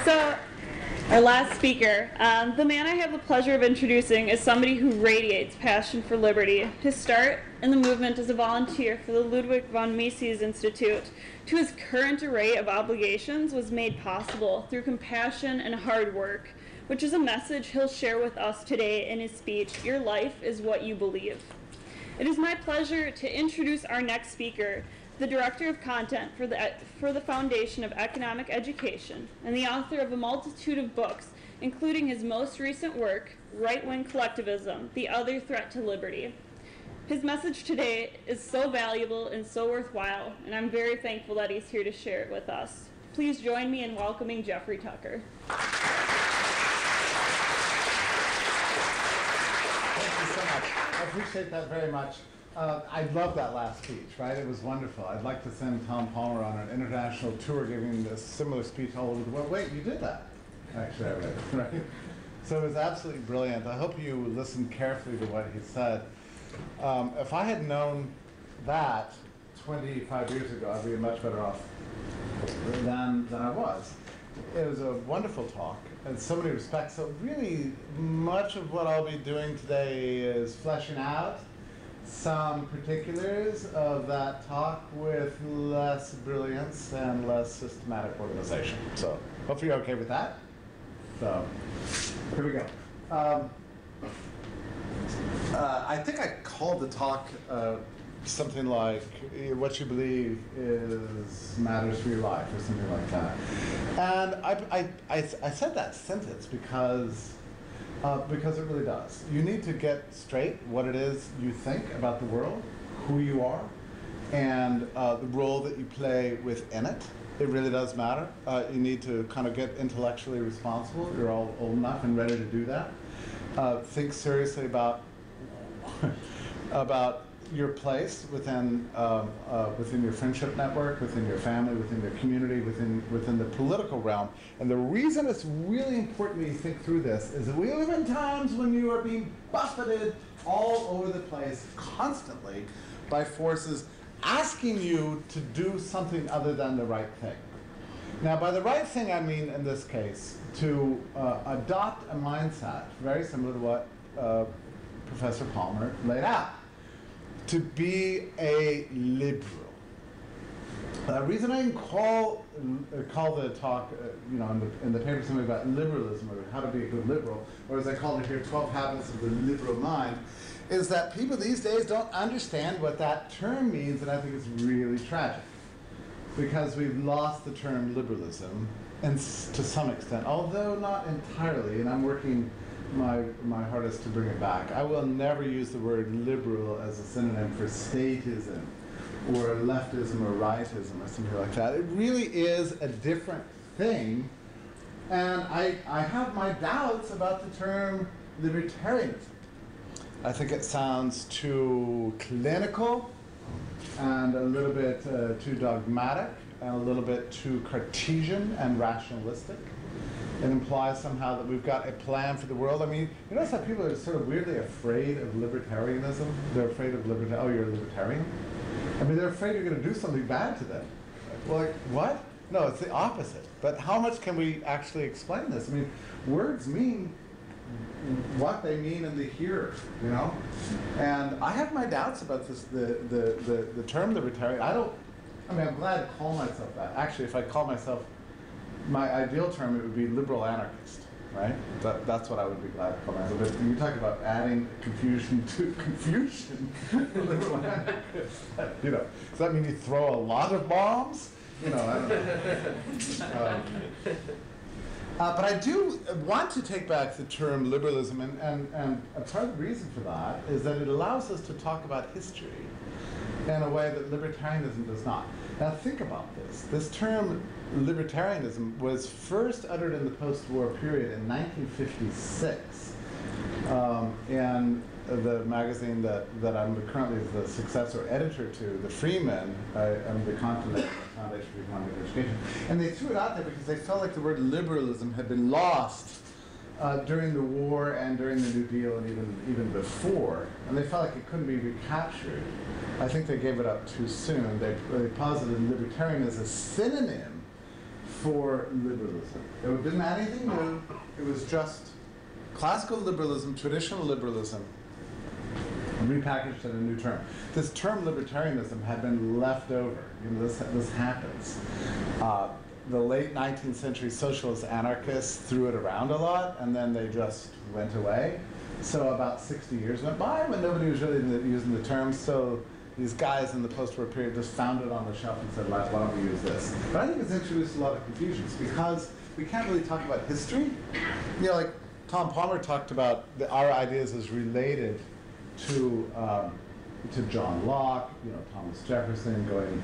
So, our last speaker, the man I have the pleasure of introducing is somebody who radiates passion for liberty. His start in the movement as a volunteer for the Ludwig von Mises Institute to his current array of obligations was made possible through compassion and hard work, which is a message he'll share with us today in his speech, "Your life is what you believe." It is my pleasure to introduce our next speaker, the Director of Content for the Foundation of Economic Education, and the author of a multitude of books, including his most recent work, Right-Wing Collectivism, The Other Threat to Liberty. His message today is so valuable and so worthwhile, and I'm very thankful that he's here to share it with us. Please join me in welcoming Jeffrey Tucker. Thank you so much. I appreciate that very much. I love that last speech, right? It was wonderful. I'd like to send Tom Palmer on an international tour giving a similar speech all over the world. Wait, you did that? Actually, I read it, right? So it was absolutely brilliant. I hope you listened carefully to what he said. If I had known that 25 years ago, I'd be much better off than I was. It was a wonderful talk in so many respects. So really, much of what I'll be doing today is fleshing out some particulars of that talk with less brilliance and less systematic organization. So hopefully you're okay with that. So here we go. I think I called the talk something like "What you believe is matters for your life" or something like that. And I said that sentence because it really does. You need to get straight what it is you think about the world, who you are, and the role that you play within it. It really does matter. You need to kind of get intellectually responsible. You're all old enough and ready to do that. Think seriously about your place within your friendship network, within your family, within your community, within the political realm. And the reason it's really important that you think through this is that we live in times when you are being buffeted all over the place constantly by forces asking you to do something other than the right thing. Now, by the right thing, I mean, in this case, to adopt a mindset very similar to what Professor Palmer laid out. To be a liberal. The reason I didn't call the talk, in the paper something about liberalism or how to be a good liberal, or as I called it here, 12 Habits of the Liberal Mind, is that people these days don't understand what that term means, and I think it's really tragic. Because we've lost the term liberalism, and to some extent, although not entirely, and I'm working my hardest to bring it back. I will never use the word liberal as a synonym for statism or leftism or rightism or something like that. It really is a different thing. And I have my doubts about the term libertarianism. I think it sounds too clinical and a little bit too dogmatic and a little bit too Cartesian and rationalistic. It implies somehow that we've got a plan for the world. I mean, you notice how people are sort of weirdly afraid of libertarianism? They're afraid of oh, you're a libertarian? I mean, they're afraid you're going to do something bad to them. Well, like, what? No, it's the opposite. But how much can we actually explain this? I mean, words mean what they mean in the here, you know? And I have my doubts about this, the term libertarian. I'm glad to call myself that. Actually, if I call myself, my ideal term, it would be liberal anarchist, right? That's what I would be glad to call myself. But when you talk about adding confusion to confusion, liberal anarchist, does that mean you throw a lot of bombs? I don't know. But I do want to take back the term liberalism, and a part of the reason for that is that it allows us to talk about history in a way that libertarianism does not. Now think about this. This term libertarianism was first uttered in the post-war period in 1956 in the magazine that I'm currently the successor editor to, the Freeman, I'm the Continental Foundation for Economic Education. And they threw it out there because they felt like the word liberalism had been lost during the war and during the New Deal and even before, and they felt like it couldn't be recaptured. I think they gave it up too soon. They posited libertarian as a synonym for liberalism. It didn't add anything new. It was just classical liberalism, traditional liberalism, repackaged in a new term. This term libertarianism had been left over. You know, this happens. The late 19th century socialist anarchists threw it around a lot, and then they just went away. So about 60 years went by when nobody was really using the term. So these guys in the post-war period just found it on the shelf and said, why don't we use this? But I think it's introduced a lot of confusions because we can't really talk about history. You know, like Tom Palmer talked about our ideas as related to John Locke, you know, Thomas Jefferson, going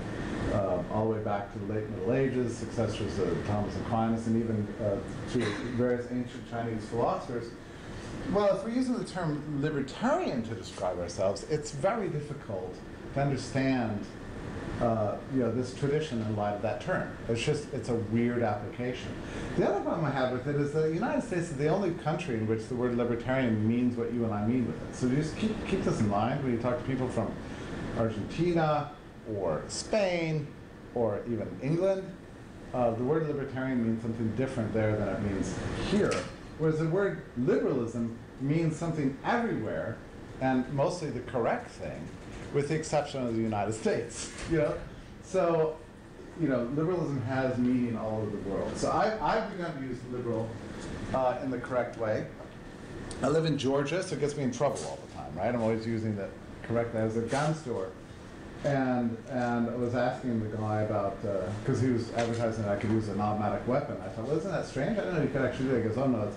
all the way back to the late Middle Ages, successors of Thomas Aquinas, and even to various ancient Chinese philosophers. Well, if we're using the term libertarian to describe ourselves, it's very difficult to understand you know, this tradition in light of that term. It's a weird application. The other problem I have with it is the United States is the only country in which the word libertarian means what you and I mean with it. So just keep this in mind when you talk to people from Argentina or Spain or even England. The word libertarian means something different there than it means here. Whereas the word liberalism means something everywhere and mostly the correct thing, with the exception of the United States, you know? So, you know, liberalism has meaning all over the world. So I've begun to use liberal in the correct way. I live in Georgia, so it gets me in trouble all the time, right? I'm always using that correctly. I was at a gun store, and I was asking the guy about, because he was advertising that I could use an automatic weapon. I thought, well, isn't that strange? I didn't know you could actually do it. He goes, oh no,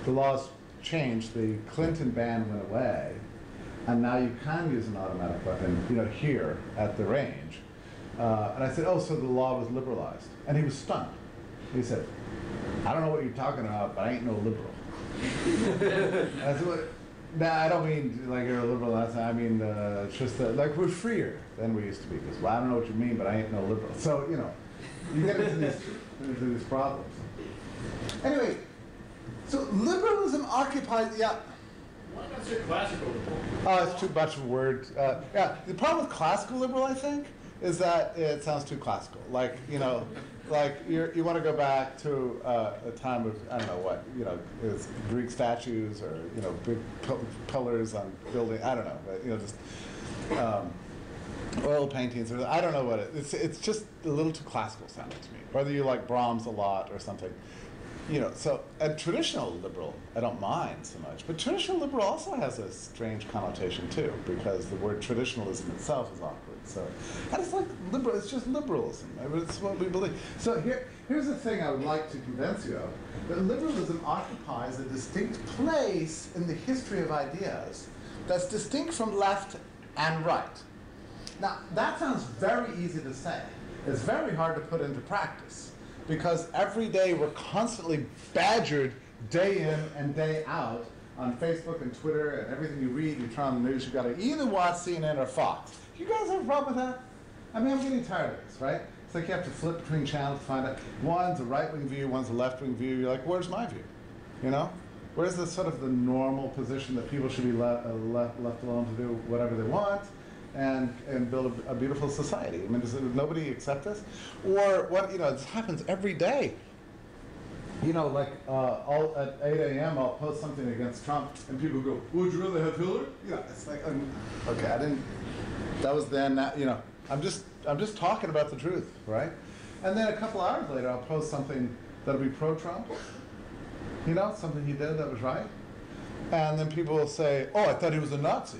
the laws changed. The Clinton ban went away. And now you can use an automatic weapon, you know, here at the range. And I said, oh, so the law was liberalized. And he was stunned. He said, I don't know what you're talking about, but I ain't no liberal. And I said, well, nah, I don't mean like you're a liberal. I mean, it's just that, like, we're freer than we used to be. Because, well, I don't know what you mean, but I ain't no liberal. So, you know, you get into these problems. Anyway, so liberalism occupies, yeah. Why not say classical liberal? Oh, it's too much of a word. Yeah, the problem with classical liberal, I think, is that it sounds too classical. Like, you know, like you want to go back to a time of, I don't know what, you know, it's Greek statues or, you know, big pillars on building, I don't know, but, you know, just oil paintings, or I don't know what it's just a little too classical sounding to me. Whether you like Brahms a lot or something. You know, so a traditional liberal, I don't mind so much, but traditional liberal also has a strange connotation too, because the word traditionalism itself is awkward. So, and it's like liberal, it's just liberalism. I mean, it's what we believe. So here's the thing I would like to convince you of, that liberalism occupies a distinct place in the history of ideas that's distinct from left and right. Now, that sounds very easy to say. It's very hard to put into practice. Because every day we're constantly badgered day in and day out on Facebook and Twitter and everything you read, you turn on the news, you've got to either watch CNN or Fox. You guys have a problem with that? I mean, I'm getting tired of this, right? It's like you have to flip between channels to find out. One's a right-wing view, one's a left-wing view. You're like, where's my view? You know? Where's the sort of the normal position that people should be left alone to do whatever they want? And build a beautiful society. I mean, does nobody accept this? Or what, you know, this happens every day. You know, like all at 8 a.m. I'll post something against Trump and people go, would you rather have Hillary? You know, it's like, okay, I didn't, that was then, that, you know, I'm just talking about the truth, right? And then a couple hours later I'll post something that'll be pro-Trump, you know, something he did that was right. And then people will say, oh, I thought he was a Nazi.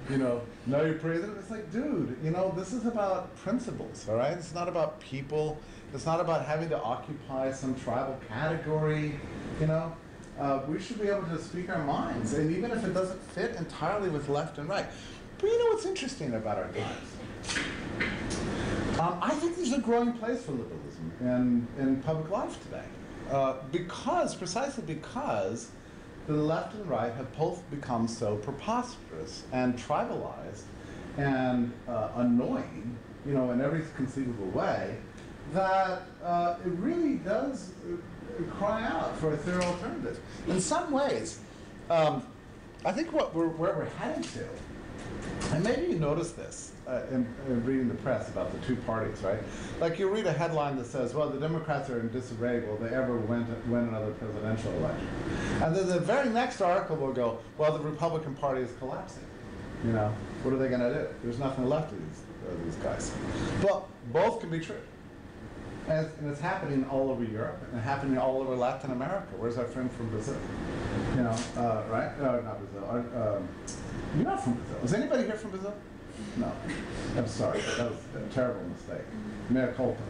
You know, now you're praising him. It's like, dude, you know, this is about principles, all right? It's not about people. It's not about having to occupy some tribal category, you know? We should be able to speak our minds, and even if it doesn't fit entirely with left and right. But you know what's interesting about our times? I think there's a growing place for liberalism in public life today. Precisely because the left and right have both become so preposterous and tribalized and annoying, you know, in every conceivable way, that it really does cry out for a thorough alternative. In some ways, I think where we're headed to And maybe you notice this in reading the press about the two parties, right? Like you read a headline that says, well, the Democrats are in disarray, will they ever win another presidential election? And then the very next article will go, well, the Republican Party is collapsing. You know, what are they going to do? There's nothing left of these guys. But both can be true. And it's happening all over Europe and happening all over Latin America. Where's our friend from Brazil? You know, right? No, not Brazil. You're not from Brazil. Is anybody here from Brazil? No. I'm sorry. That was a terrible mistake. Mea culpa.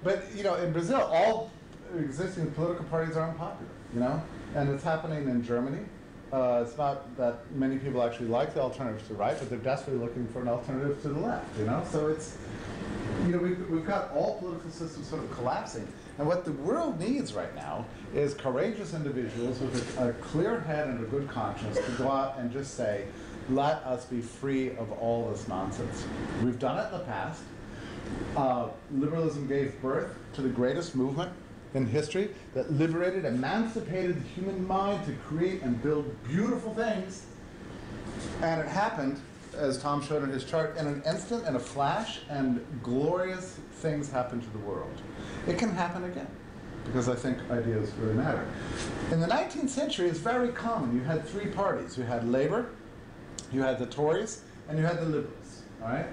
But, you know, in Brazil, all existing political parties are unpopular, you know? And it's happening in Germany. It's not that many people actually like the alternatives to the right, but they're desperately looking for an alternative to the left, you know? So it's, you know, we've got all political systems sort of collapsing. And what the world needs right now is courageous individuals with a clear head and a good conscience to go out and just say, let us be free of all this nonsense. We've done it in the past. Liberalism gave birth to the greatest movement in history that liberated, emancipated the human mind to create and build beautiful things. And it happened, as Tom showed in his chart, in an instant, in a flash, and glorious things happened to the world. It can happen again, because I think ideas really matter. In the 19th century, it's very common. You had three parties. You had Labour, you had the Tories, and you had the Liberals, all right?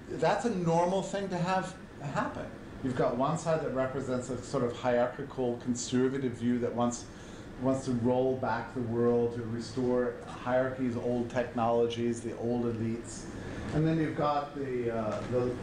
That's a normal thing to have happen. You've got one side that represents a sort of hierarchical, conservative view that wants to roll back the world, to restore hierarchies, old technologies, the old elites. And then you've got the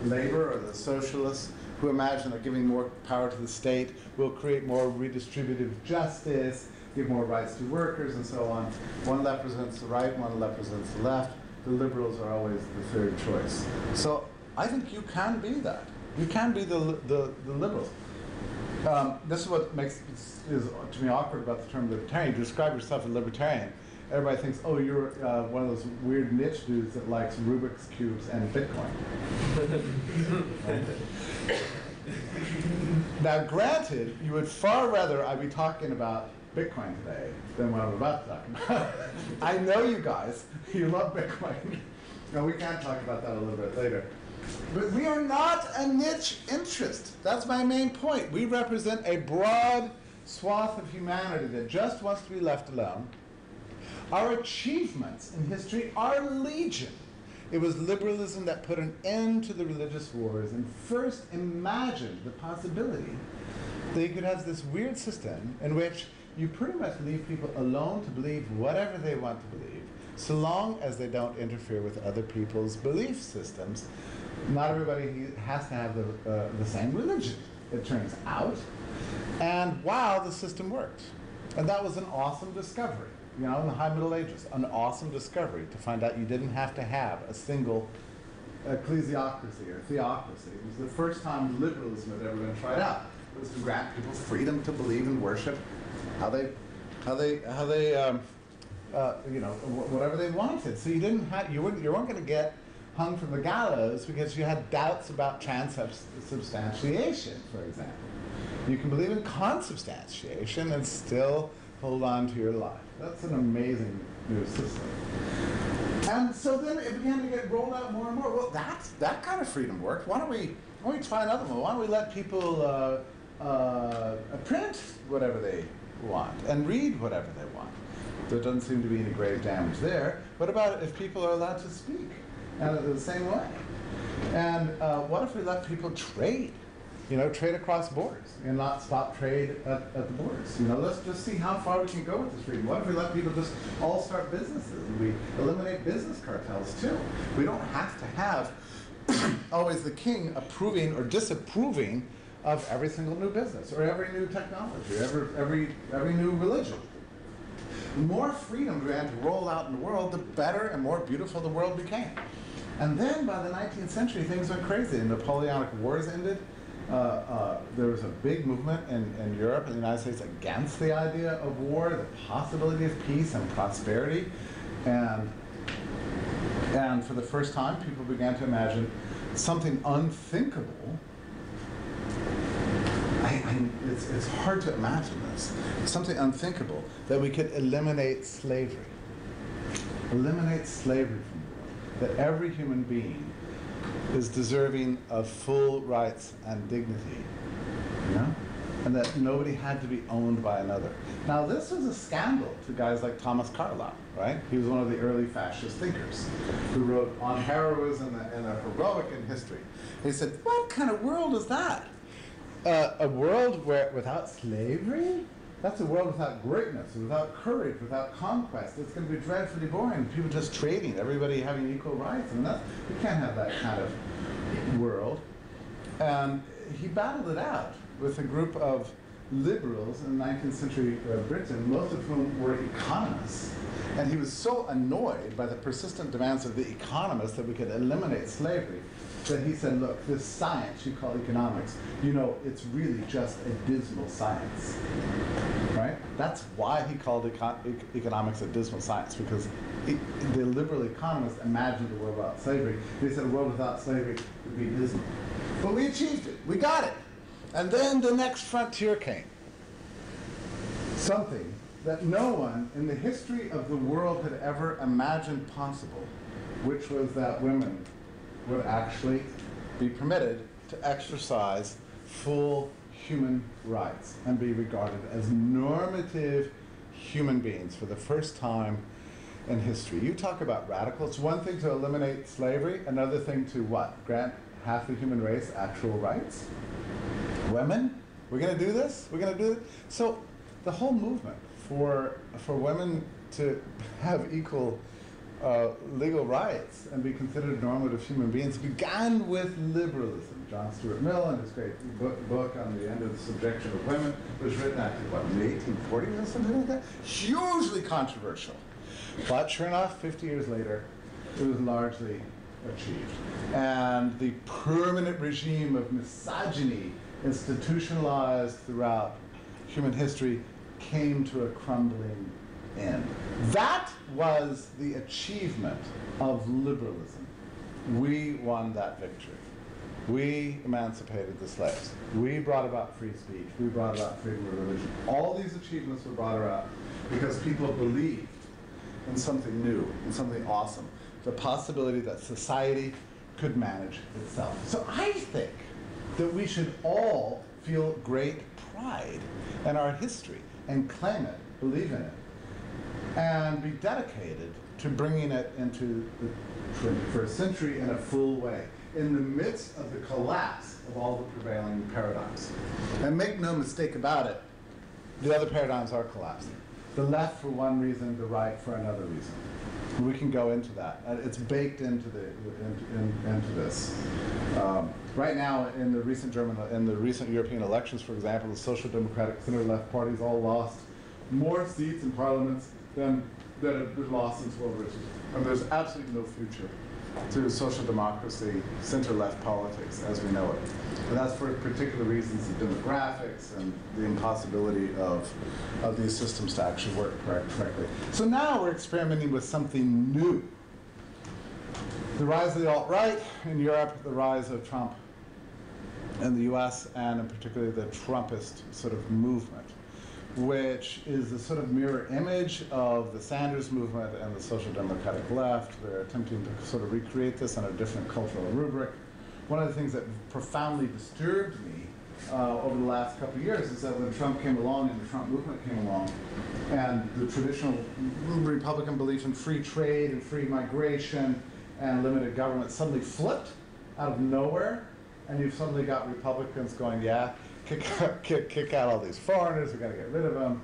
Labour or the socialists who imagine that giving more power to the state will create more redistributive justice, give more rights to workers, and so on. One represents the right, one represents the left. The liberals are always the third choice. So I think you can be that. You can be the liberals. This is what is to me awkward about the term libertarian. You describe yourself as libertarian, everybody thinks, oh, you're one of those weird niche dudes that likes Rubik's Cubes and Bitcoin. Now, granted, you would far rather I be talking about Bitcoin today than what I'm about to talk about. I know you guys, you love Bitcoin. Now, we can talk about that a little bit later. But we are not a niche interest. That's my main point. We represent a broad swath of humanity that just wants to be left alone. Our achievements in history are legion. It was liberalism that put an end to the religious wars and first imagined the possibility that you could have this weird system in which you pretty much leave people alone to believe whatever they want to believe, so long as they don't interfere with other people's belief systems. Not everybody has to have the same religion, it turns out. And wow, the system worked. And that was an awesome discovery, you know, in the High Middle Ages, an awesome discovery to find out you didn't have to have a single ecclesiocracy or theocracy. It was the first time liberalism had ever been tried out. It was to grant people freedom to believe and worship how they you know, whatever they wanted. So you didn't have, you weren't going to get hung from the gallows because you had doubts about transubstantiation, for example. You can believe in consubstantiation and still hold on to your life. That's an amazing new system. And so then it began to get rolled out more and more. Well, that kind of freedom worked. Why don't we try another one? Why don't we let people print whatever they want and read whatever they want? There doesn't seem to be any grave damage there. What about if people are allowed to speak the same way? And what if we let people trade? You know, trade across borders and not stop trade at the borders. You know, let's just see how far we can go with this freedom. What if we let people just all start businesses and we eliminate business cartels too? We don't have to have always the king approving or disapproving of every single new business or every new technology or every new religion. The more freedom we had to roll out in the world, the better and more beautiful the world became. And then by the 19th century, things went crazy. The Napoleonic Wars ended. There was a big movement in Europe and the United States against the idea of war, the possibility of peace and prosperity. And for the first time, people began to imagine something unthinkable. It's hard to imagine this. Something unthinkable, that we could eliminate slavery. eliminate slavery from the world, that every human being is deserving of full rights and dignity, you know? And that nobody had to be owned by another. Now, this was a scandal to guys like Thomas Carlyle, right? He was one of the early fascist thinkers who wrote on heroism and a heroic in history. He said, what kind of world is that? A world where without slavery? That's a world without greatness, without courage, without conquest. It's going to be dreadfully boring. People just trading, everybody having equal rights. And we can't have that kind of world. And he battled it out with a group of liberals in 19th century Britain, most of whom were economists. And he was so annoyed by the persistent demands of the economists that we could eliminate slavery that he said, look, this science you call economics, you know, it's really just a dismal science, right? That's why he called economics a dismal science, because the liberal economists imagined a world without slavery. They said a world without slavery would be dismal. But we achieved it. We got it. And then the next frontier came. Something that no one in the history of the world had ever imagined possible, which was that women would actually be permitted to exercise full human rights and be regarded as normative human beings for the first time in history. You talk about radical. It's one thing to eliminate slavery, another thing to what? Grant half the human race actual rights? Women? We're going to do this? We're going to do it? So the whole movement for women to have equal legal rights and be considered normative human beings began with liberalism. John Stuart Mill, in his great book on the end of the subjection of women, was written, I think, what, in the 1840s or something like that? Hugely controversial. But sure enough, 50 years later, it was largely achieved. And the permanent regime of misogyny institutionalized throughout human history came to a crumbling end. That was the achievement of liberalism. We won that victory. We emancipated the slaves. We brought about free speech. We brought about freedom of religion. All these achievements were brought about because people believed in something new, in something awesome, the possibility that society could manage itself. So I think that we should all feel great pride in our history and claim it, believe in it, and be dedicated to bringing it into the 21st century in a full way, in the midst of the collapse of all the prevailing paradigms. And make no mistake about it, the other paradigms are collapsing. The left for one reason, the right for another reason. We can go into that. It's baked into this. Right now, in the recent European elections, for example, the social democratic center-left parties all lost more seats in parliaments than have been lost since World War II. And there's absolutely no future to social democracy, center-left politics as we know it. And that's for particular reasons of demographics and the impossibility of these systems to actually work correctly. So now we're experimenting with something new. The rise of the alt-right in Europe, the rise of Trump in the US, and in particular the Trumpist sort of movement, which is the sort of mirror image of the Sanders movement and the social democratic left. They're attempting to sort of recreate this on a different cultural rubric. One of the things that profoundly disturbed me over the last couple of years is that when Trump came along and the Trump movement came along, and the traditional Republican belief in free trade and free migration and limited government suddenly flipped out of nowhere, and you've suddenly got Republicans going, yeah, kick out all these foreigners, we've got to get rid of them.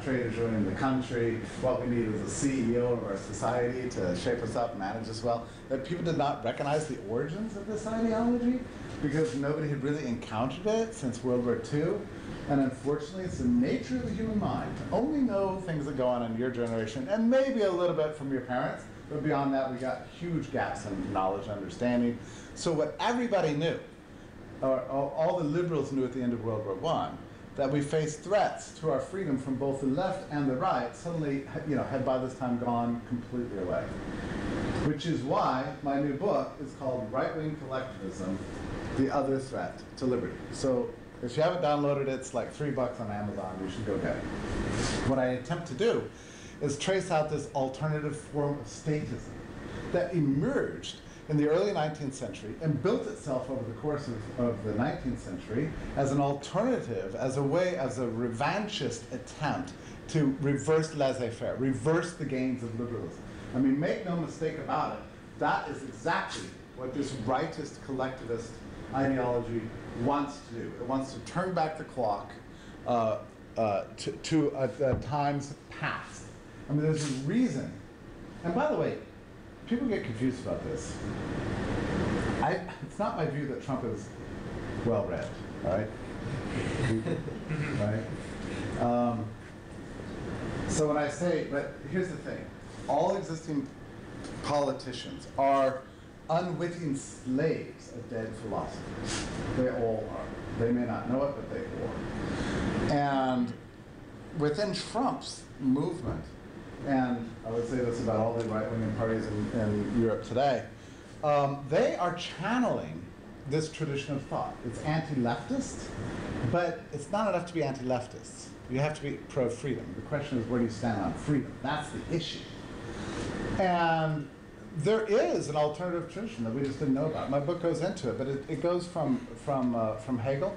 Trade is ruining the country. What we need is a CEO of our society to shape us up, manage us well. That people did not recognize the origins of this ideology because nobody had really encountered it since World War II. And unfortunately, it's the nature of the human mind to only know things that go on in your generation and maybe a little bit from your parents. But beyond that, we got huge gaps in knowledge and understanding. So what everybody knew, or all the liberals knew at the end of World War I, that we faced threats to our freedom from both the left and the right, suddenly, had by this time gone completely away. Which is why my new book is called Right-Wing Collectivism, The Other Threat to Liberty. So if you haven't downloaded it, it's like $3 on Amazon. You should go get it. What I attempt to do is trace out this alternative form of statism that emerged in the early 19th century and built itself over the course of the 19th century as an alternative, as a way, as a revanchist attempt to reverse laissez-faire, reverse the gains of liberalism. I mean, make no mistake about it, that is exactly what this rightist collectivist ideology wants to do. It wants to turn back the clock to times past. I mean, there's a reason. And by the way, people get confused about this. It's not my view that Trump is well-read, all right? Right? So when I say, but here's the thing. All existing politicians are unwitting slaves of dead philosophy. They all are. They may not know it, but they all are. And within Trump's movement, and I would say this about all the right-wing parties in Europe today, they are channeling this tradition of thought. It's anti-leftist, but it's not enough to be anti-leftists. You have to be pro-freedom. The question is, where do you stand on freedom? That's the issue. And there is an alternative tradition that we just didn't know about. My book goes into it, but it goes from Hegel,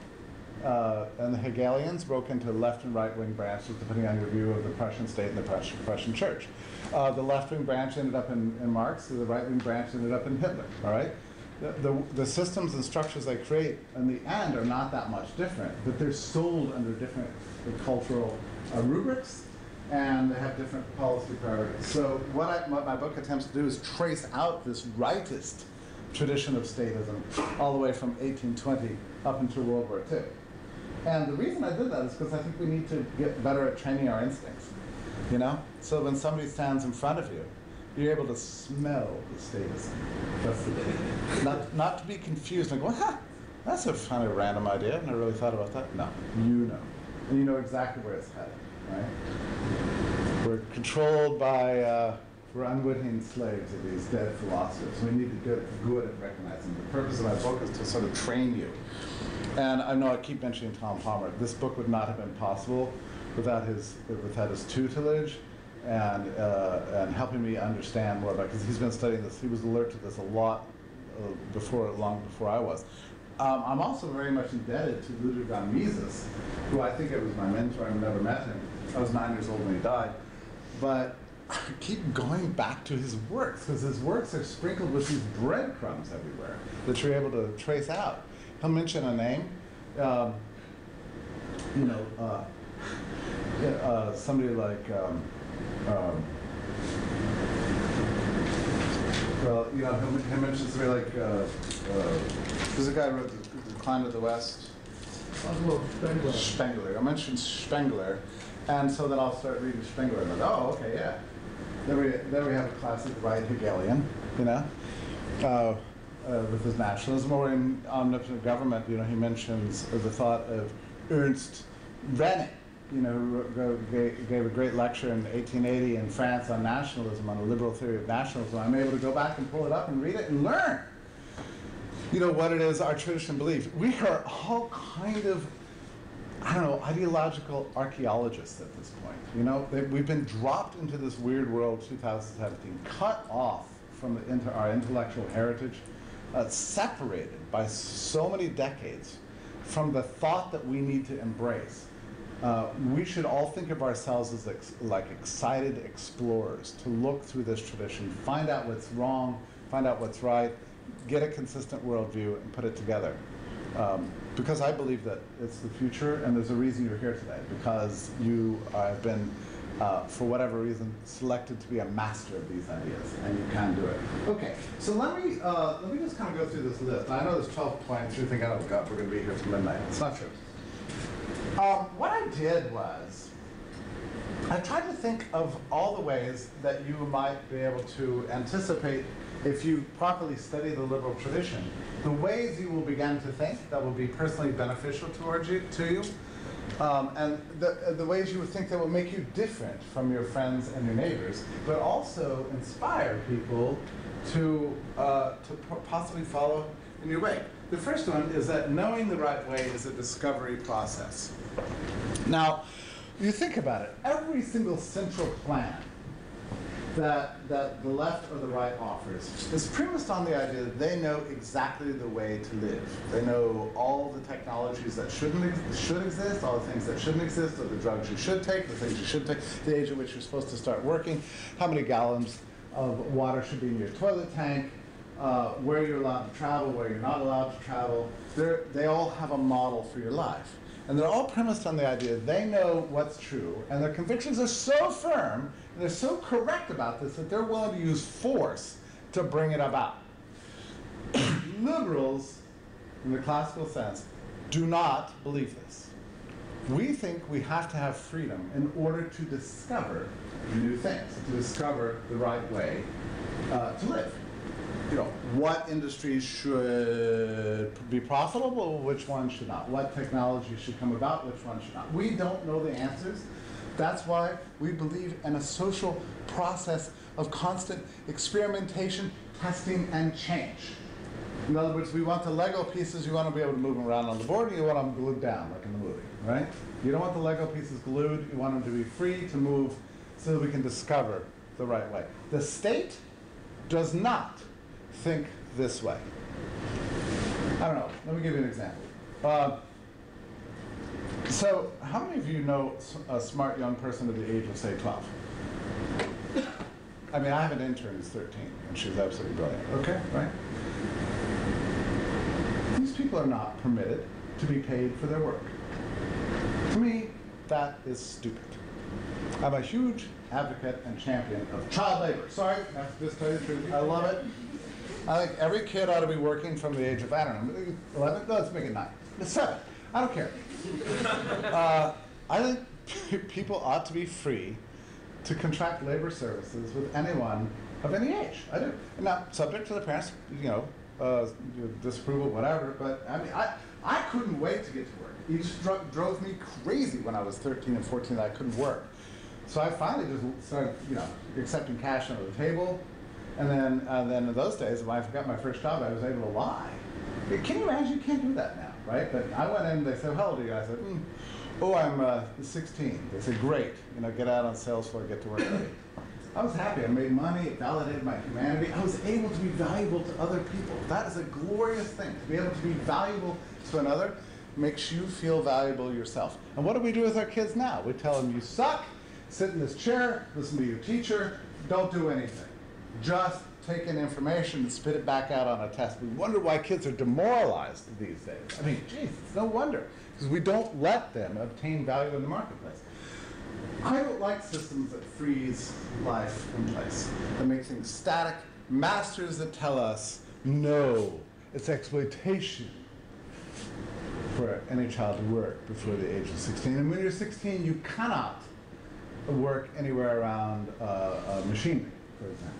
and the Hegelians broke into left and right-wing branches depending on your view of the Prussian state and the Prussian church. The left-wing branch ended up in Marx, the right-wing branch ended up in Hitler, all right? The systems and structures they create in the end are not that much different, but they're sold under different cultural rubrics, and they have different policy priorities. So what my book attempts to do is trace out this rightist tradition of statism all the way from 1820 up until World War II. And the reason I did that is because I think we need to get better at training our instincts, you know? So when somebody stands in front of you, you're able to smell the statism. That's the thing. Not to be confused and go, that's a kind of random idea. I've never really thought about that. No, you know. And you know exactly where it's headed, right? We're controlled by, we're unwitting slaves of these dead philosophers. We need to get good at recognizing. The purpose of my book is to sort of train you. And I know I keep mentioning Tom Palmer. This book would not have been possible without his tutelage and helping me understand more about it, because he's been studying this. He was alert to this a lot long before I was. I'm also very much indebted to Ludwig von Mises, who I think it was my mentor. I've never met him. I was 9 years old when he died. But I keep going back to his works, because his works are sprinkled with these breadcrumbs everywhere that you're able to trace out. He'll mention a name, somebody like, he mentions somebody like, there's a guy who wrote the Climate of the West. Spengler. I mentioned Spengler, and so then I'll start reading Spengler, and oh, okay, yeah. There we have a classic right Hegelian, you know, with his nationalism. Or in Omnipotent Government, you know, he mentions the thought of Ernst Rene, you know, who gave a great lecture in 1880 in France on nationalism, on a liberal theory of nationalism. I'm able to go back and pull it up and read it and learn, you know, what it is our tradition believes. We are all kind of, I don't know, ideological archaeologists at this point. You know, we've been dropped into this weird world, 2017, cut off from our intellectual heritage, separated by so many decades from the thought that we need to embrace. We should all think of ourselves as like excited explorers, to look through this tradition, find out what's wrong, find out what's right, get a consistent worldview, and put it together. Because I believe that it's the future, and there's a reason you're here today, because you have been, for whatever reason, selected to be a master of these ideas, and you can do it. Okay, so let me just kind of go through this list. I know there's 12 points. You're thinking, oh God, we're going to be here till midnight. It's not true. What I did was, I tried to think of all the ways that you might be able to anticipate, if you properly study the liberal tradition, the ways you will begin to think that will be personally beneficial to you, and the ways you would think that will make you different from your friends and your neighbors, but also inspire people to possibly follow in your way. The first one is that knowing the right way is a discovery process. Now, you think about it, every single central plan that the left or the right offers is premised on the idea that they know exactly the way to live. They know all the technologies that should exist, all the things that shouldn't exist, or the drugs you should take, the things you should take, the age at which you're supposed to start working, how many gallons of water should be in your toilet tank, where you're allowed to travel, where you're not allowed to travel. They all have a model for your life. And they're all premised on the idea that they know what's true, and their convictions are so firm, and they're so correct about this that they're willing to use force to bring it about. Liberals, in the classical sense, do not believe this. We think we have to have freedom in order to discover new things, to discover the right way to live. You know, what industries should be profitable, which ones should not? What technology should come about, which ones should not? We don't know the answers. That's why we believe in a social process of constant experimentation, testing, and change. In other words, we want the Lego pieces, you want to be able to move them around on the board, and you want them glued down, like in the movie, right? You don't want the Lego pieces glued, you want them to be free to move so that we can discover the right way. The state does not think this way. I don't know. Let me give you an example. So how many of you know a smart young person at the age of, say, 12? I mean, I have an intern who's 13, and she's absolutely brilliant. Okay, right? These people are not permitted to be paid for their work. To me, that is stupid. I'm a huge advocate and champion of child labor. Sorry, I have to just tell you the truth. I love it. I think every kid ought to be working from the age of, I don't know, 11? No, let's make it 9. It's 7. I don't care. I think people ought to be free to contract labor services with anyone of any age. I do. Now, subject to the parents, disapproval, whatever, but I mean, I couldn't wait to get to work. It just drove me crazy when I was 13 and 14 that I couldn't work. So I finally just started, accepting cash under the table. And then in those days, when I got my first job, I was able to lie. Can you imagine? You can't do that now, right? But I went in, they said, how old are you? I said, oh, I'm 16. They said, great, get out on sales floor, get to work ready. I was happy. I made money. It validated my humanity. I was able to be valuable to other people. That is a glorious thing. To be able to be valuable to another makes you feel valuable yourself. And what do we do with our kids now? We tell them, you suck, sit in this chair, listen to your teacher, don't do anything. Just take in information and spit it back out on a test. We wonder why kids are demoralized these days. I mean, geez, it's no wonder, because we don't let them obtain value in the marketplace. I don't like systems that freeze life in place, that make things static, masters that tell us, no, it's exploitation for any child to work before the age of 16. And when you're 16, you cannot work anywhere around machinery, for example.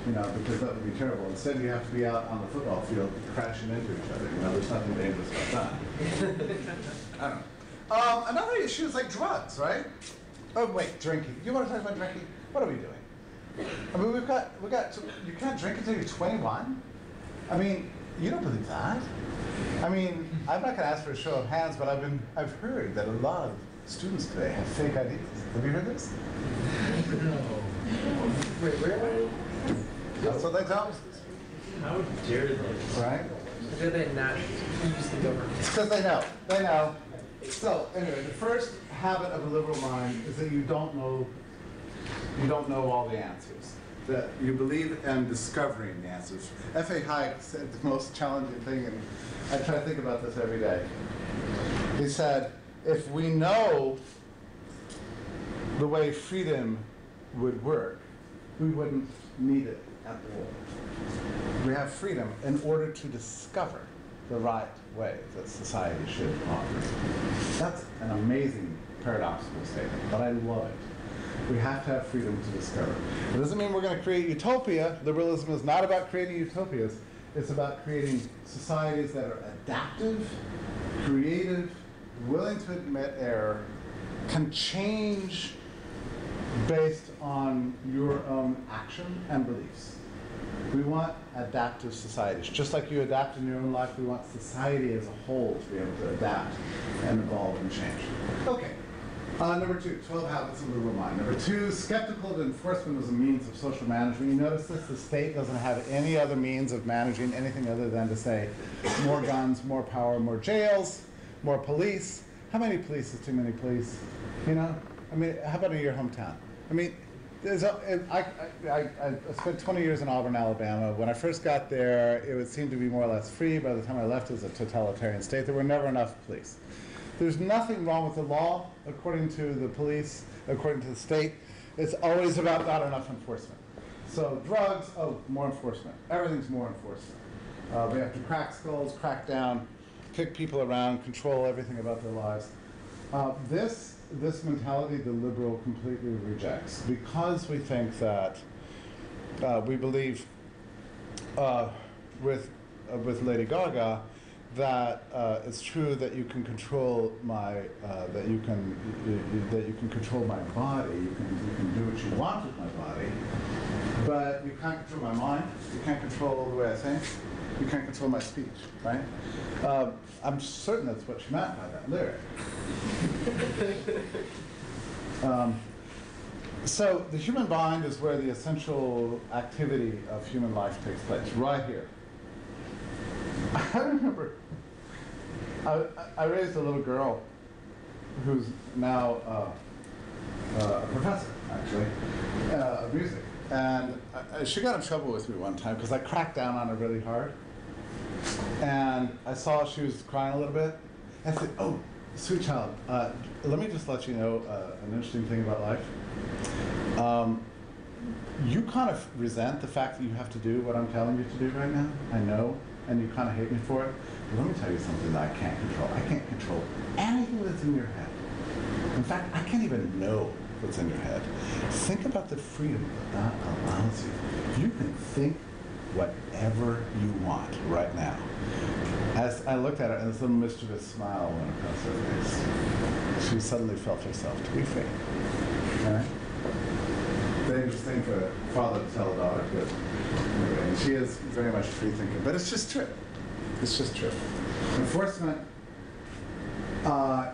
Because that would be terrible. Instead, you have to be out on the football field crashing into each other. There's nothing dangerous about that. I don't know. Another issue is like drugs, right? Oh, wait, drinking. You want to talk about drinking? What are we doing? I mean, we got. You can't drink until you're 21. I mean, you don't believe that? I mean, I'm not going to ask for a show of hands, but I've heard that a lot of students today have fake IDs. Have you heard this? No. Wait, where? That's what they tell me. How dare they? Right? Did they not use the government? It's because they know. They know. So anyway, the first habit of a liberal mind is that you don't know all the answers. That you believe in discovering the answers. F.A. Hayek said the most challenging thing, and I try to think about this every day. He said, if we know the way freedom would work, we wouldn't need it at all. We have freedom in order to discover the right way that society should operate. That's an amazing paradoxical statement, but I love it. We have to have freedom to discover. It doesn't mean we're going to create utopia. Liberalism is not about creating utopias. It's about creating societies that are adaptive, creative, willing to admit error, can change based on your own action and beliefs. We want adaptive societies. Just like you adapt in your own life, we want society as a whole to be able to adapt and evolve and change. Okay. Number 2, 12 habits of liberal mind. Number 2, skeptical of enforcement as a means of social management. You notice this, the state doesn't have any other means of managing anything other than to say more guns, more power, more jails, more police. How many police is too many police? You know? I mean, how about in your hometown? I mean, I spent 20 years in Auburn, Alabama. When I first got there, it would seem to be more or less free. By the time I left, it was a totalitarian state. There were never enough police. There's nothing wrong with the law, according to the police, according to the state. It's always about not enough enforcement. So drugs, oh, more enforcement. Everything's more enforcement. We have to crack skulls, crack down, kick people around, control everything about their lives. This mentality the liberal completely rejects, because we think that we believe with Lady Gaga that it's true that you can control my that you can control my body. You can do what you want with my body, but you can't control my mind. You can't control the way I think. You can't control my speech, right? I'm certain that's what she meant by that lyric. So the human mind is where the essential activity of human life takes place, right here. I remember I raised a little girl who's now a professor, actually, of music. And she got in trouble with me one time because I cracked down on her really hard. And I saw she was crying a little bit. I said, oh, sweet child, let me just let you know an interesting thing about life. You kind of resent the fact that you have to do what I'm telling you to do right now. I know, and you kind of hate me for it. But let me tell you something that I can't control. I can't control anything that's in your head. In fact, I can't even know what's in your head. Think about the freedom that allows you. You can think whatever you want right now. As I looked at her, and this little mischievous smile went across her face. She suddenly felt herself to be free. Okay? Dangerous thing for a father to tell a daughter, but anyway, and she is very much free thinking. But it's just true. It's just true. Enforcement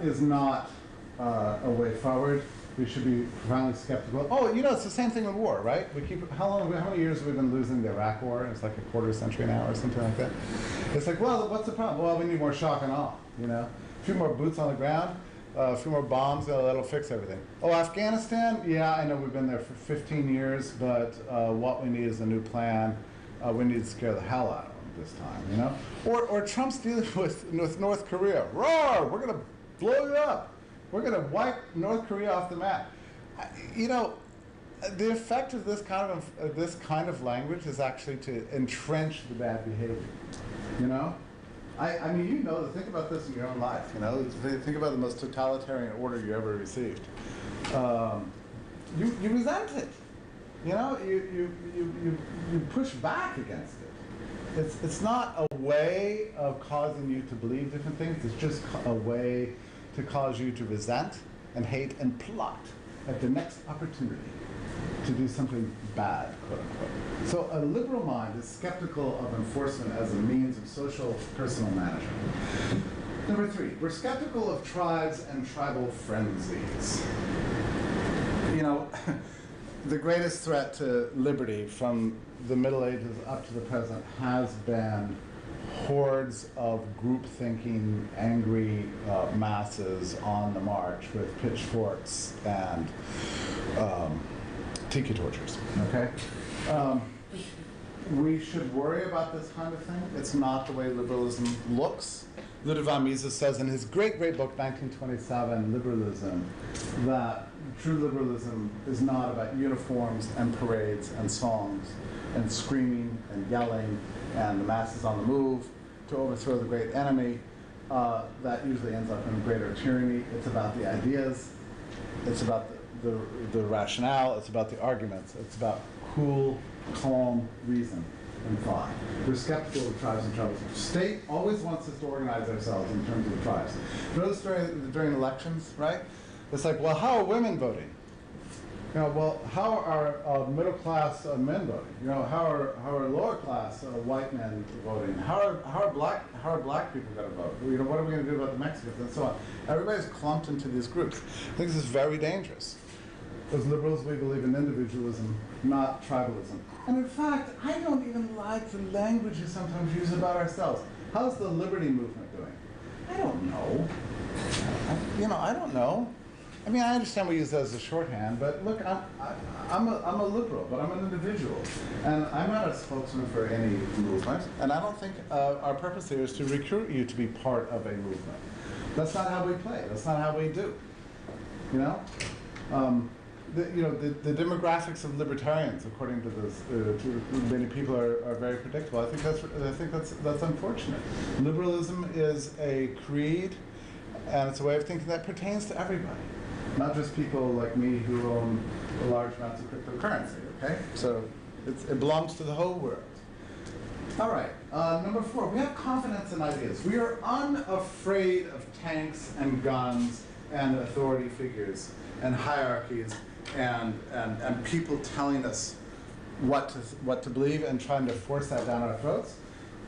is not a way forward. We should be profoundly skeptical. Oh, you know, it's the same thing in war, right? We keep, how many years have we been losing the Iraq War? It's like a quarter century now or something like that. It's like, well, what's the problem? Well, we need more shock and awe, you know? A few more boots on the ground, a few more bombs, that'll fix everything. Oh, Afghanistan? Yeah, I know we've been there for 15 years, but what we need is a new plan. We need to scare the hell out of them this time, you know? Or Trump's dealing with North Korea. Roar, we're gonna blow you up. We're going to wipe North Korea off the map. You know, the effect of this kind of language is actually to entrench the bad behavior. You know, I mean, you know, think about this in your own life. You know, think about the most totalitarian order you ever received. You resent it. You know, you push back against it. It's not a way of causing you to believe different things. It's just a way to cause you to resent and hate and plot at the next opportunity to do something bad, quote unquote. So a liberal mind is skeptical of enforcement as a means of social personal management. Number 3, we're skeptical of tribes and tribal frenzies. You know, the greatest threat to liberty from the Middle Ages up to the present has been hordes of group-thinking, angry masses on the march with pitchforks and tiki torches, okay? We should worry about this kind of thing. It's not the way liberalism looks. Ludwig von Mises says in his great book, 1927, Liberalism, that true liberalism is not about uniforms and parades and songs and screaming and yelling and the masses on the move to overthrow the great enemy. That usually ends up in greater tyranny. It's about the ideas. It's about the rationale. It's about the arguments. It's about cool, calm reason and thought. We're skeptical of tribes and tribes. The state always wants us to organize ourselves in terms of the tribes. Notice during elections, right? It's like, well, how are women voting? Well, how are middle-class men voting? How are lower-class white men voting? How are black people going to vote? What are we going to do about the Mexicans and so on? Everybody's clumped into these groups. I think this is very dangerous. As liberals, we believe in individualism, not tribalism. And in fact, I don't even like the language we sometimes use about ourselves. How's the liberty movement doing? I don't know. I don't know. I mean, I understand we use that as a shorthand, but look, I'm a liberal, but I'm an individual. And I'm not a spokesman for any movement, and I don't think our purpose here is to recruit you to be part of a movement. That's not how we play. That's not how we do. The demographics of libertarians, according to this, to many people, are very predictable. I think that's unfortunate. Liberalism is a creed, and it's a way of thinking that pertains to everybody, not just people like me who own large amounts of cryptocurrency. Okay, so it belongs to the whole world. All right, number 4, we have confidence in ideas. We are unafraid of tanks and guns and authority figures and hierarchies and people telling us what to believe and trying to force that down our throats.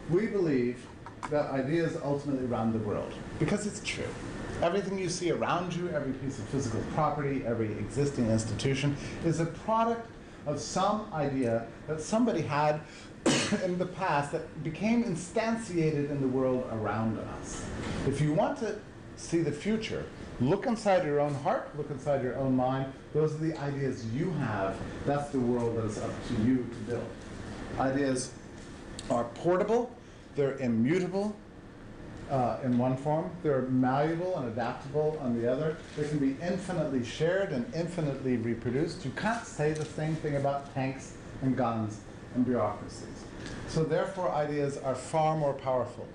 We believe that ideas ultimately run the world, because it's true. Everything you see around you, every piece of physical property, every existing institution is a product of some idea that somebody had in the past that became instantiated in the world around us. If you want to see the future, look inside your own heart, look inside your own mind. Those are the ideas you have. That's the world that is up to you to build. Ideas are portable, they're immutable in one form, they're malleable and adaptable on the other. They can be infinitely shared and infinitely reproduced. You can't say the same thing about tanks and guns and bureaucracies. So therefore, ideas are far more powerful.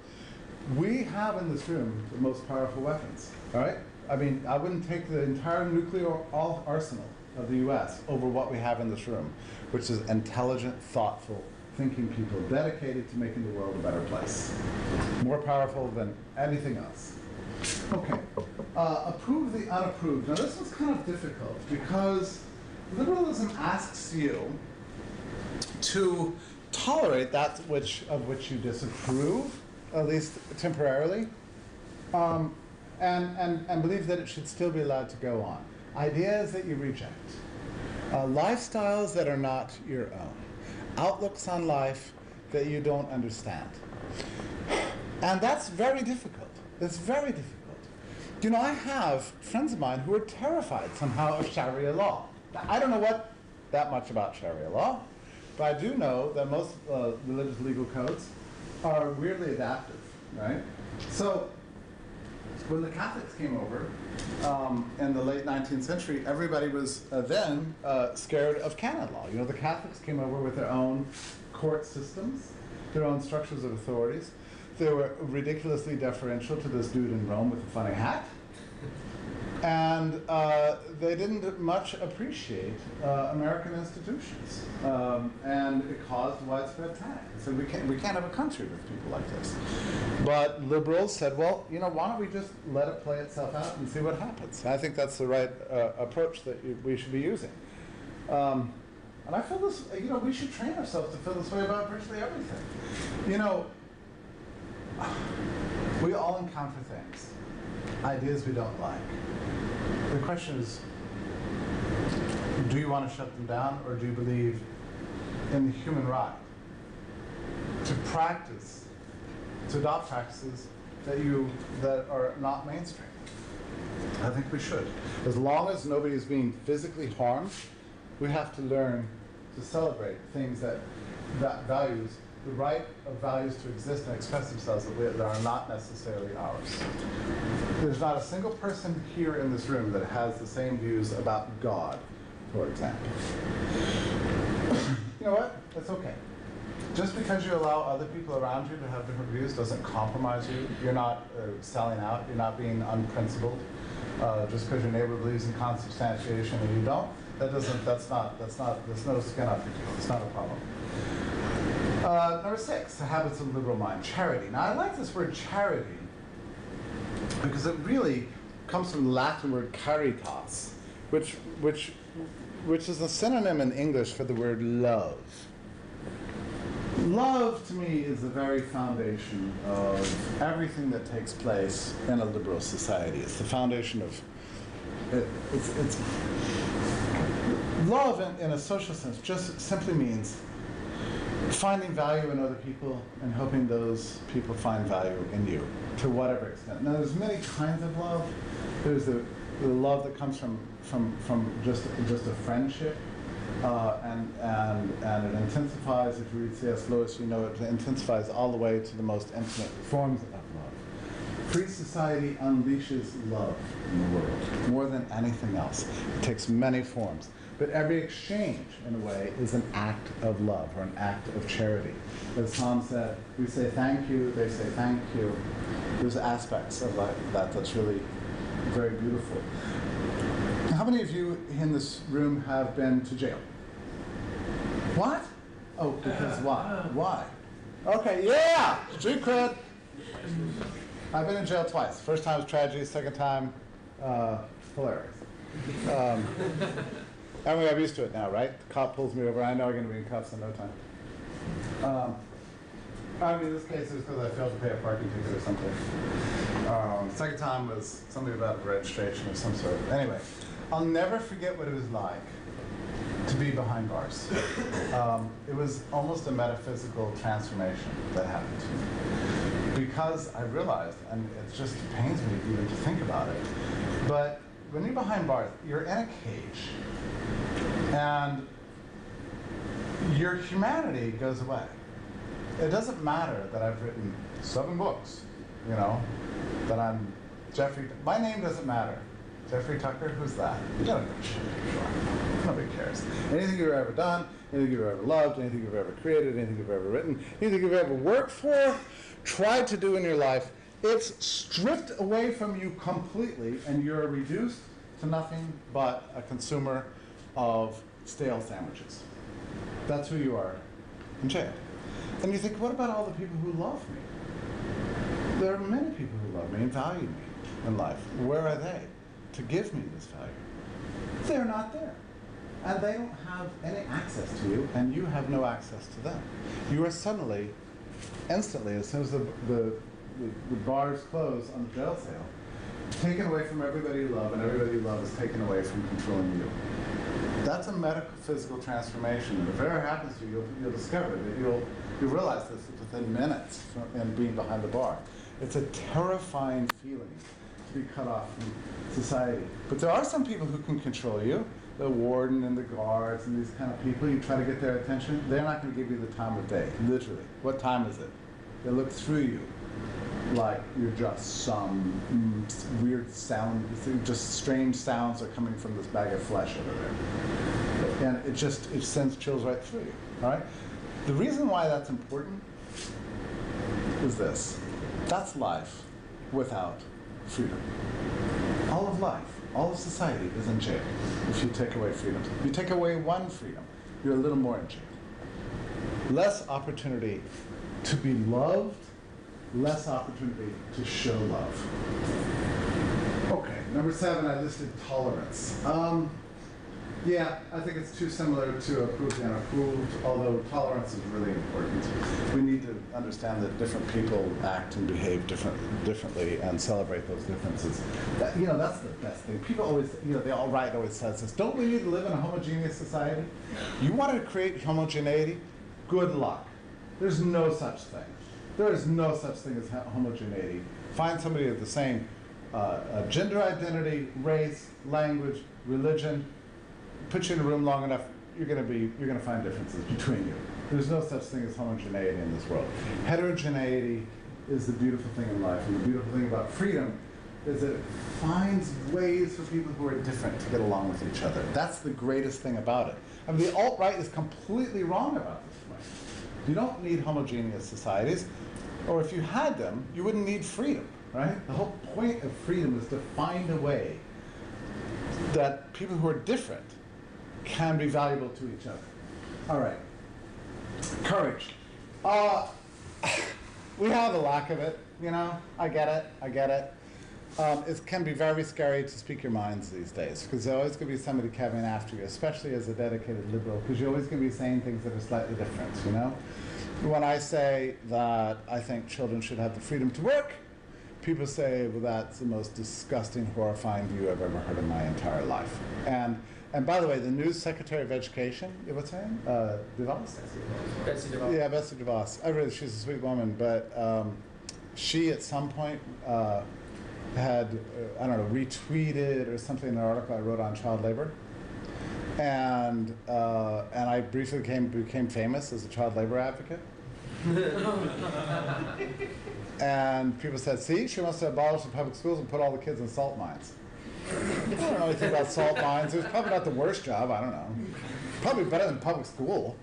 We have in this room the most powerful weapons, all right? I mean, I wouldn't take the entire nuclear arsenal of the US over what we have in this room, which is intelligent, thoughtful, thinking people dedicated to making the world a better place. More powerful than anything else. Okay, approve the unapproved. Now this one's kind of difficult because liberalism asks you to tolerate that of which you disapprove, at least temporarily, and believe that it should still be allowed to go on. Ideas that you reject. Lifestyles that are not your own. Outlooks on life that you don't understand. And that's very difficult. It's very difficult. I have friends of mine who are terrified somehow of Sharia law. Now, I don't know that much about Sharia law, but I do know that most religious legal codes are weirdly adaptive, right? So when the Catholics came over in the late 19th century, everybody was then scared of canon law. The Catholics came over with their own court systems, their own structures of authorities. They were ridiculously deferential to this dude in Rome with a funny hat. And they didn't much appreciate American institutions. And it caused widespread panic. So we can't have a country with people like this. But liberals said, well, why don't we just let it play itself out and see what happens? And I think that's the right approach that we should be using. And I feel this, we should train ourselves to feel this way about virtually everything. We all encounter things, ideas we don't like. The question is, do you want to shut them down, or do you believe in the human right to adopt practices that are not mainstream? I think we should. As long as nobody is being physically harmed, we have to learn to celebrate things that values, the right of values to exist and express themselves that are not necessarily ours. There's not a single person here in this room that has the same views about God, for example. You know what? That's okay. Just because you allow other people around you to have different views doesn't compromise you. You're not selling out. You're not being unprincipled. Just because your neighbor believes in consubstantiation and you don't, there's no skin off your teeth. It's not a problem. Number 6, the habits of the liberal mind, charity. Now I like this word charity because it really comes from the Latin word caritas, which which is a synonym in English for the word love. Love, to me, is the very foundation of everything that takes place in a liberal society. It's the foundation of it's love in a social sense just simply means finding value in other people and hoping those people find value in you, to whatever extent. Now, there's many kinds of love. There's the love that comes from just a friendship, and it intensifies. If you read C.S. Lewis, you know it intensifies all the way to the most intimate forms of love. Free society unleashes love in the world more than anything else. It takes many forms. But every exchange, in a way, is an act of love or an act of charity. As Tom said, we say thank you, they say thank you. There's aspects of that that's really very beautiful. How many of you in this room have been to jail? What? Oh, because why? Why? Okay, yeah! Street cred. I've been in jail twice. First time was tragedy, second time, hilarious. I mean, I'm used to it now, right? The cop pulls me over. I know I'm going to be in cuffs in no time. I mean, in this case, it was because I failed to pay a parking ticket or something. Second time was something about registration of some sort. Anyway, I'll never forget what it was like to be behind bars. It was almost a metaphysical transformation that happened to me. Because I realized, and it just pains me even to think about it, but when you're behind bars, you're in a cage, and your humanity goes away. It doesn't matter that I've written 7 books, you know, that I'm Jeffrey. My name doesn't matter. Jeffrey Tucker, who's that? You don't know shit, sure. Nobody cares. Anything you've ever done, anything you've ever loved, anything you've ever created, anything you've ever written, anything you've ever worked for, tried to do in your life, it's stripped away from you completely, and you're reduced to nothing but a consumer of stale sandwiches. That's who you are in jail. And you think, what about all the people who love me? There are many people who love me and value me in life. Where are they to give me this value? They're not there. And they don't have any access to you, and you have no access to them. You are suddenly, instantly, as soon as the bars close on the jail cell, taken away from everybody you love, and everybody you love is taken away from controlling you. That's a metaphysical transformation. And if it ever happens to you, you'll discover that you'll realize this within minutes in being behind the bar. It's a terrifying feeling to be cut off from society. But there are some people who can control you. The warden and the guards and these kind of people, you try to get their attention, they're not going to give you the time of day, literally. What time is it? They look through you like you're just some weird sound, just strange sounds are coming from this bag of flesh over there. And it sends chills right through you, all right? The reason why that's important is this. That's life without freedom. All of life, all of society is in jail if you take away freedom. If you take away one freedom, you're a little more in jail. Less opportunity to be loved, less opportunity to show love. Okay, number 7, I listed tolerance. Yeah, I think it's too similar to approved and unapproved, although tolerance is really important. We need to understand that different people act and behave differently and celebrate those differences. That's the best thing. People always, the alt-right always says this, don't we need to live in a homogeneous society? You want to create homogeneity? Good luck. There's no such thing. There is no such thing as homogeneity. Find somebody of the same gender identity, race, language, religion. Put you in a room long enough, you're going to find differences between you. There's no such thing as homogeneity in this world. Heterogeneity is the beautiful thing in life, and the beautiful thing about freedom is that it finds ways for people who are different to get along with each other. That's the greatest thing about it. I mean, the alt-right is completely wrong about this point. You don't need homogeneous societies, or if you had them, you wouldn't need freedom, right? The whole point of freedom is to find a way that people who are different can be valuable to each other. All right. Courage. We have a lack of it, I get it. it can be very scary to speak your minds these days, because there's always going to be somebody coming after you, especially as a dedicated liberal, because you're always going to be saying things that are slightly different, you know? When I say that I think children should have the freedom to work, people say, well, that's the most disgusting, horrifying view I've ever heard in my entire life. And by the way, the new Secretary of Education, what's her name? DeVos? Betsy DeVos. Yeah, Betsy DeVos. She's a sweet woman, but she at some point had, I don't know, retweeted or something an article I wrote on child labor. And I briefly became famous as a child labor advocate. And people said, see, she wants to abolish the public schools and put all the kids in salt mines. I don't know anything about salt mines. It was probably not the worst job, I don't know. Probably better than public school.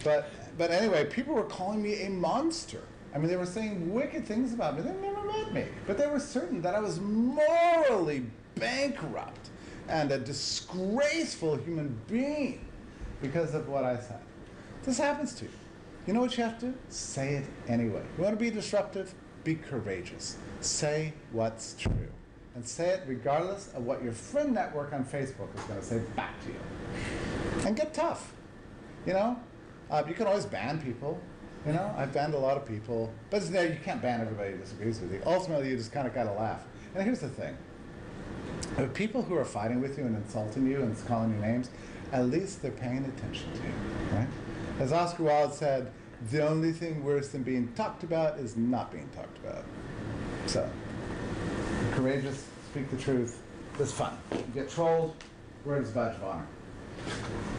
But anyway, people were calling me a monster. I mean, they were saying wicked things about me. They never met me. But they were certain that I was morally bankrupt and a disgraceful human being because of what I said. This happens to you. You know what you have to do? Say it anyway. You want to be disruptive? Be courageous. Say what's true. And say it regardless of what your friend network on Facebook is going to say back to you. And get tough. You know? You can always ban people. You know? I've banned a lot of people. But you can't ban everybody who disagrees with you. Ultimately, you just kind of got to laugh. And here's the thing. The people who are fighting with you and insulting you and calling you names, at least they're paying attention to you, right? As Oscar Wilde said, the only thing worse than being talked about is not being talked about. So, be courageous, speak the truth. It's fun. You get trolled, wear it as a badge of honor.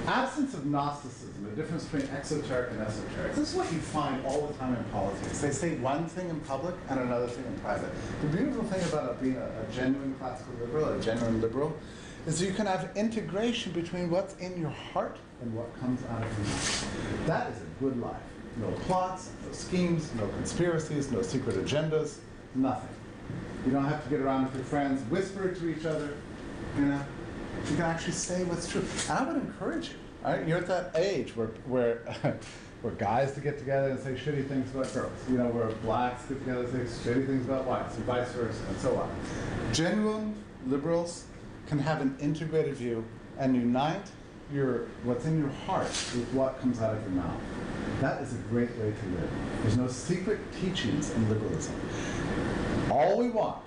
Absence of Gnosticism, the difference between exoteric and esoteric. This is what you find all the time in politics. They say one thing in public and another thing in private. The beautiful thing about being a genuine classical liberal, a genuine liberal, is you can have integration between what's in your heart and what comes out of your mouth. That is a good life. No plots, no schemes, no conspiracies, no secret agendas, nothing. You don't have to get around with your friends, whisper to each other, you know. You can actually say what's true. And I would encourage you. Right? You're at that age where guys to get together and say shitty things about girls. You know, where blacks get together and say shitty things about whites, and vice versa, and so on. Genuine liberals can have an integrated view and unite what's in your heart with what comes out of your mouth. That is a great way to live. There's no secret teachings in liberalism. All we want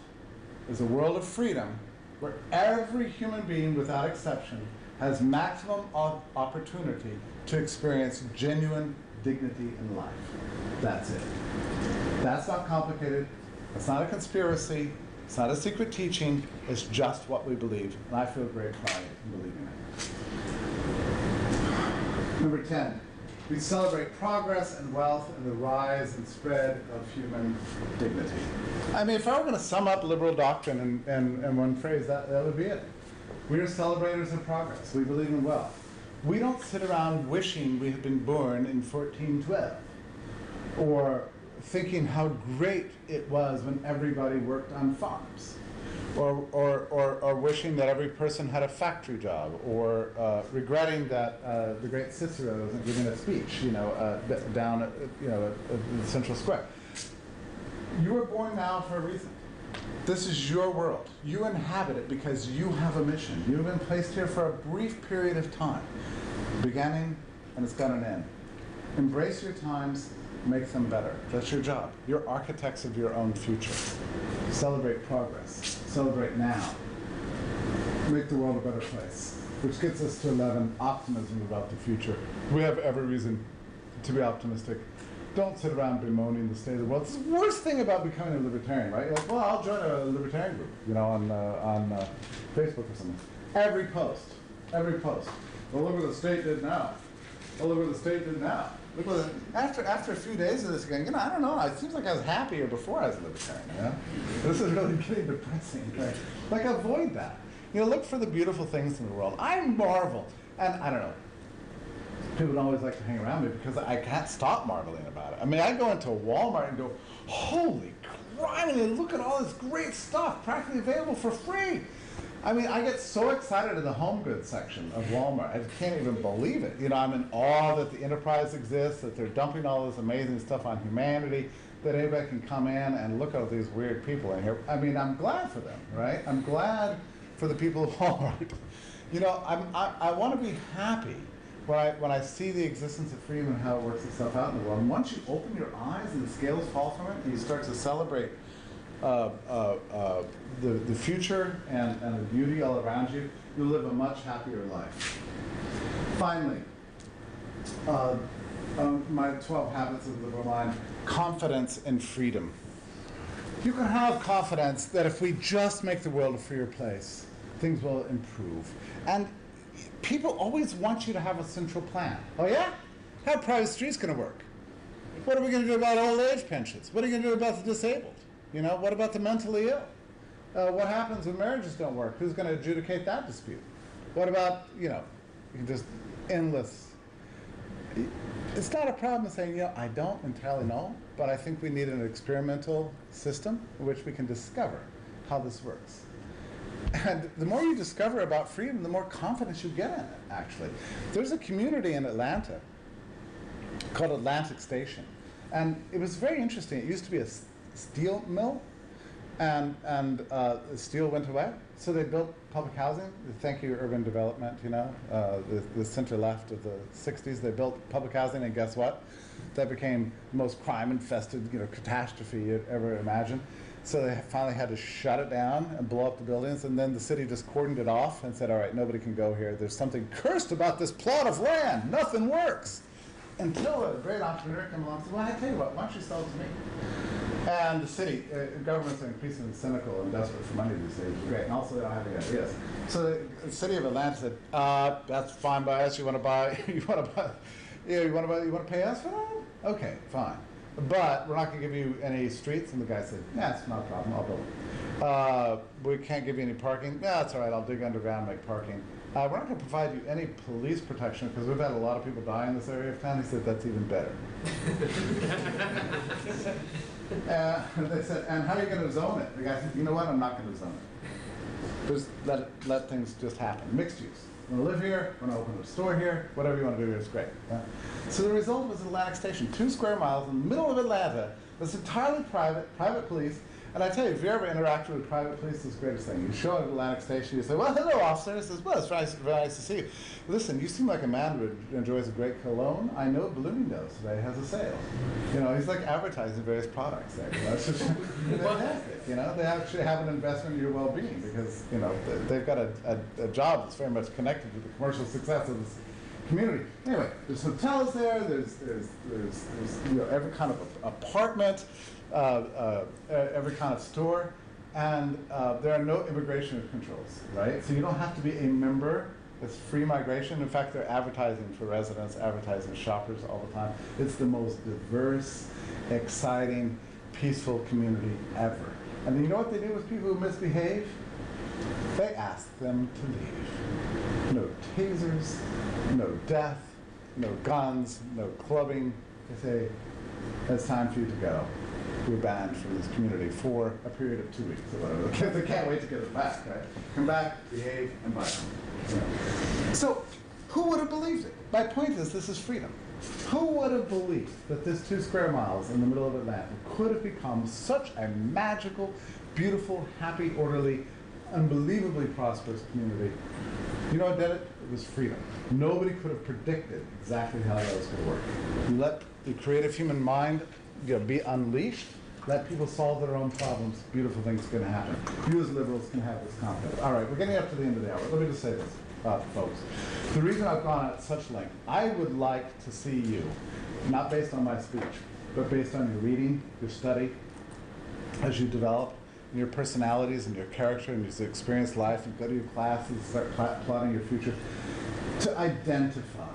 is a world of freedom where every human being, without exception, has maximum opportunity to experience genuine dignity in life. That's it. That's not complicated. It's not a conspiracy. It's not a secret teaching. It's just what we believe. And I feel great pride in believing it. Number 10. We celebrate progress and wealth and the rise and spread of human dignity. I mean, if I were going to sum up liberal doctrine in one phrase, that would be it. We are celebrators of progress. We believe in wealth. We don't sit around wishing we had been born in 1412 or thinking how great it was when everybody worked on farms. Or wishing that every person had a factory job, or regretting that the great Cicero isn't giving a speech, down at the Central Square. You were born now for a reason. This is your world. You inhabit it because you have a mission. You've been placed here for a brief period of time, beginning and it's got an end. Embrace your times, make them better. That's your job. You're architects of your own future. Celebrate progress. Celebrate now. Make the world a better place. Which gets us to 11, optimism about the future. We have every reason to be optimistic. Don't sit around bemoaning the state of the world. It's the worst thing about becoming a libertarian, right? You're like, well, I'll join a libertarian group, on Facebook or something. Every post. Well, look what the state did now. Look what after a few days of this again, I don't know. It seems like I was happier before I was a libertarian. This is really getting depressing. Right? Like, avoid that. Look for the beautiful things in the world. I marvel, and I don't know. People don't always like to hang around me because I can't stop marveling about it. I mean, I go into Walmart and go, holy crap! Look at all this great stuff practically available for free. I mean, I get so excited in the home goods section of Walmart. I can't even believe it. I'm in awe that the enterprise exists, that they're dumping all this amazing stuff on humanity. that anybody can come in and look at these weird people in here. I mean, I'm glad for them, right? I'm glad for the people of Walmart. You know, I want to be happy when I see the existence of freedom and how it works itself out in the world. And once you open your eyes and the scales fall from it, and you start to celebrate the future and the beauty all around you, you'll live a much happier life. Finally, my 12 habits of the liberal mind, confidence in freedom. You can have confidence that if we just make the world a freer place, things will improve. And people always want you to have a central plan. Oh yeah? How are private streets going to work? What are we going to do about old age pensions? What are you going to do about the disabled? You know, what about the mentally ill? What happens when marriages don't work? Who's going to adjudicate that dispute? What about, you know, you can just endless. It's not a problem saying, you know, I don't entirely know, but I think we need an experimental system in which we can discover how this works. And the more you discover about freedom, the more confidence you get in it, actually. There's a community in Atlanta called Atlantic Station. And it was very interesting. It used to be a steel mill, and steel went away. So they built public housing. Thank you, urban development, you know, the center left of the 60s. They built public housing, and guess what? That became the most crime-infested, you know, catastrophe you'd ever imagine. So they finally had to shut it down and blow up the buildings, and then the city just cordoned it off and said, all right, nobody can go here. There's something cursed about this plot of land. Nothing works. Until a great entrepreneur came along and said, well, I tell you what, why don't you sell it to me? And the city, governments are increasingly cynical and desperate for money these days. Great, and also they don't have any ideas. So the city of Atlanta said, that's fine by us. You want to buy? You want to buy? Yeah, you want to pay us for that? Okay, fine. But we're not going to give you any streets. And the guy said, yeah, it's not a problem. I'll build it. We can't give you any parking. Yeah, that's all right. I'll dig underground and make parking. We're not going to provide you any police protection because we've had a lot of people die in this area of town. He said, that's even better. They said, and how are you going to zone it? The guy said, you know what? I'm not going to zone it. Just let things just happen. Mixed use. You want to live here, you want to open a store here, whatever you want to do here is great. So the result was Atlantic Station, 2 square miles in the middle of Atlanta. It's entirely private police. And I tell you, if you ever interacted with private police, it's the greatest thing. You show up at Atlantic Station, you say, well, hello, officer. He says, well, it's very nice to see you. Listen, you seem like a man who enjoys a great cologne. I know Bloomingdale's today has a sale. You know, he's like advertising various products there. You know, it's just fantastic. You know, they actually have an investment in your well-being because, you know, they've got a job that's very much connected to the commercial success of this community. Anyway, there's hotels there. There's you know, every kind of apartment. Every kind of store, and there are no immigration controls, right? So you don't have to be a member. It's free migration. In fact, they're advertising for residents, advertising shoppers all the time. It's the most diverse, exciting, peaceful community ever. And you know what they do with people who misbehave? They ask them to leave. No tasers, no death, no guns, no clubbing. They say, it's time for you to go. We're banned from this community for a period of 2 weeks or whatever. Because they can't wait to get us back, right? Come back, behave, and buy them. Yeah. So, who would have believed it? My point is, this is freedom. Who would have believed that this 2 square miles in the middle of Atlanta could have become such a magical, beautiful, happy, orderly, unbelievably prosperous community? You know what did it? It was freedom. Nobody could have predicted exactly how that was going to work. You let the creative human mind, you know, be unleashed, let people solve their own problems, beautiful things are going to happen. You as liberals can have this confidence. All right, we're getting up to the end of the hour. Let me just say this, folks. The reason I've gone at such length, I would like to see you, not based on my speech, but based on your reading, your study, as you develop, and your personalities and your character and your experienced life, and go to your classes, start plotting your future, to identify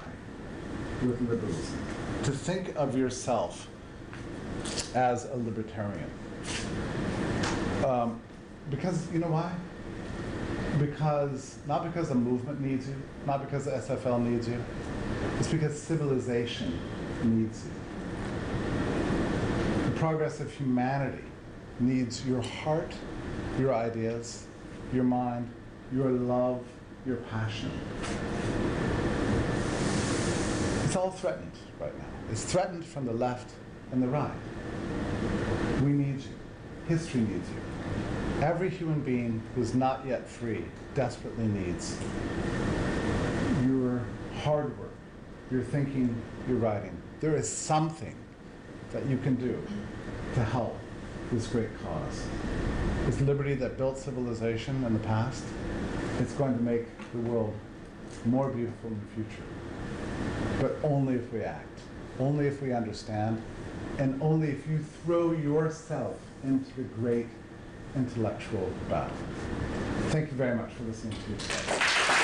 with liberalism, to think of yourself as a libertarian. Because, you know why? Not because the movement needs you, not because the SFL needs you, it's because civilization needs you. The progress of humanity needs your heart, your ideas, your mind, your love, your passion. It's all threatened right now. It's threatened from the left and the right. We need you. History needs you. Every human being who's not yet free desperately needs your hard work, your thinking, your writing. There is something that you can do to help this great cause. It's liberty that built civilization in the past. It's going to make the world more beautiful in the future. But only if we act, only if we understand, and only if you throw yourself into the great intellectual battle. Thank you very much for listening to me today.